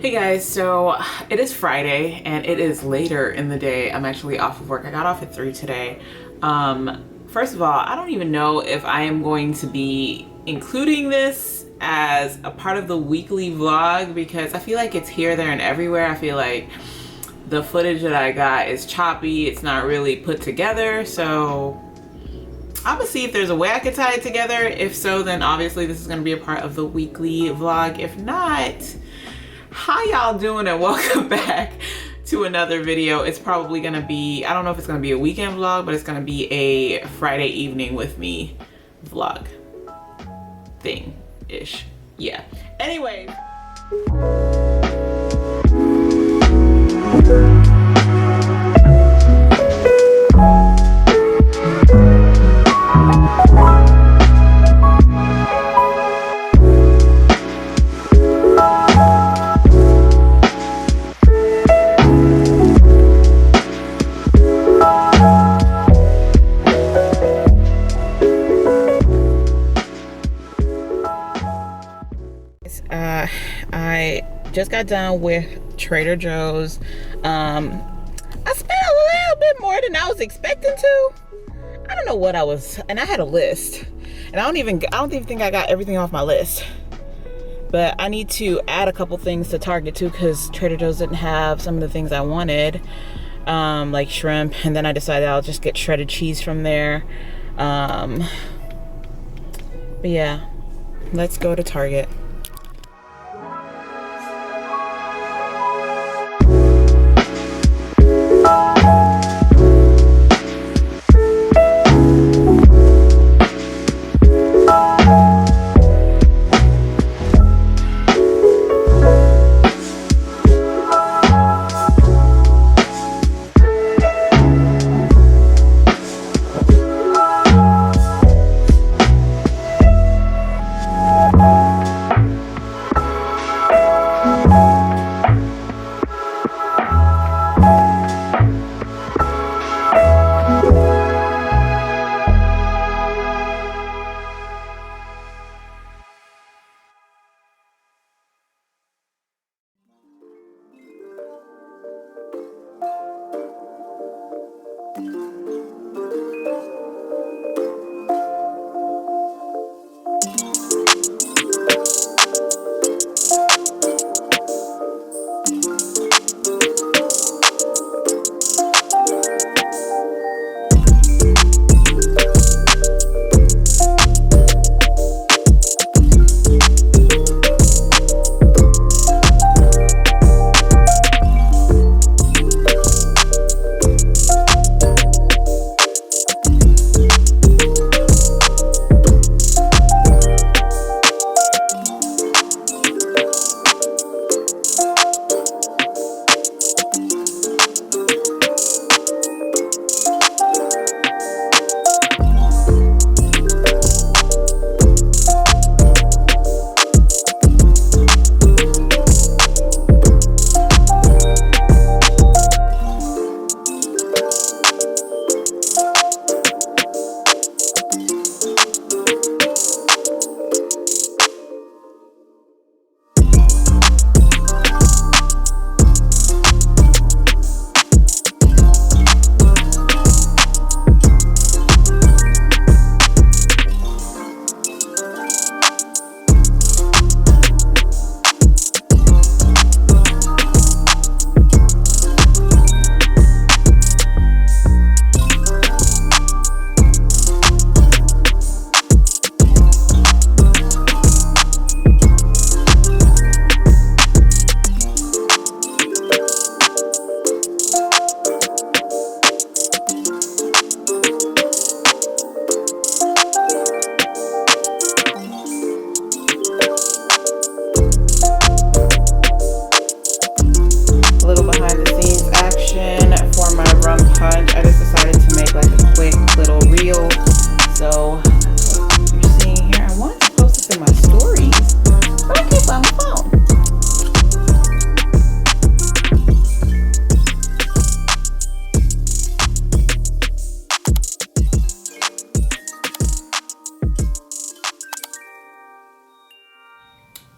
Hey guys, so it is Friday and it is later in the day. I'm actually off of work. I got off at 3 today. First of all, I don't even know if I am going to be including this as a part of the weekly vlog because I feel like it's here, there, and everywhere. I feel like the footage that I got is choppy. It's not really put together. So I'm gonna see if there's a way I could tie it together. If so, then obviously this is gonna be a part of the weekly vlog. If not, how y'all doing and welcome back to another video. It's probably gonna be, I don't know if it's gonna be a weekend vlog, but it's gonna be a Friday evening with me vlog thing-ish. Yeah. Anyway. I just got done with Trader Joe's. I spent a little bit more than I was expecting to. I don't know what I was, and I had a list, and I don't even think I got everything off my list. But I need to add a couple things to Target too, because Trader Joe's didn't have some of the things I wanted, like shrimp, and then I decided I'll just get shredded cheese from there. But yeah, let's go to Target.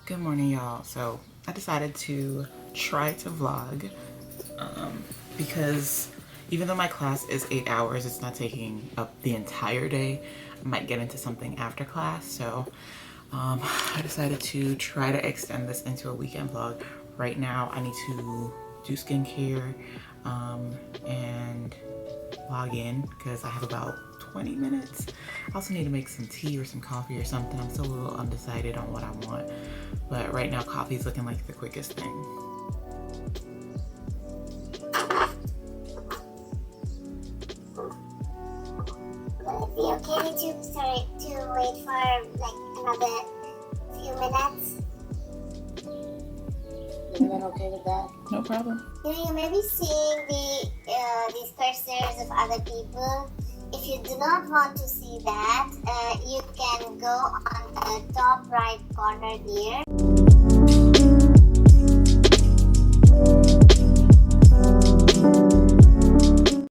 Good morning, y'all. So I decided to try to vlog because even though my class is 8 hours, it's not taking up the entire day. I might get into something after class, so I decided to try to extend this into a weekend vlog. Right now, I need to do skincare and log in because I have about 20 minutes. I also need to make some tea or some coffee or something. I'm still a little undecided on what I want, but right now coffee is looking like the quickest thing. Would it be okay to wait for like another few minutes? Is that okay with that? No problem. You may be seeing these cursors of other people. If you do not want to see that, you can go on the top right corner here.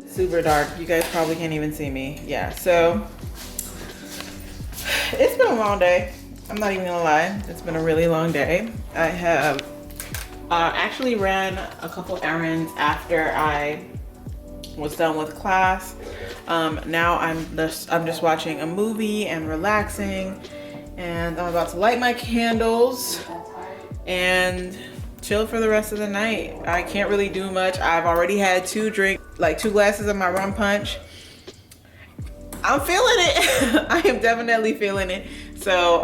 Super dark. You guys probably can't even see me. Yeah, so it's been a long day. I'm not even gonna lie. It's been a really long day. I have actually ran a couple errands after I was done with class. Now I'm just watching a movie and relaxing, and I'm about to light my candles and chill for the rest of the night. I can't really do much. I've already had two glasses of my rum punch. I'm feeling it. I am definitely feeling it. So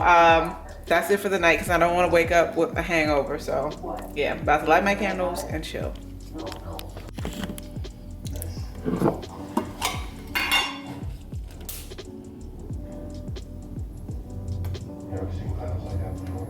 that's it for the night because I don't want to wake up with a hangover. So yeah, about to light my candles and chill. Never seen clouds like that before.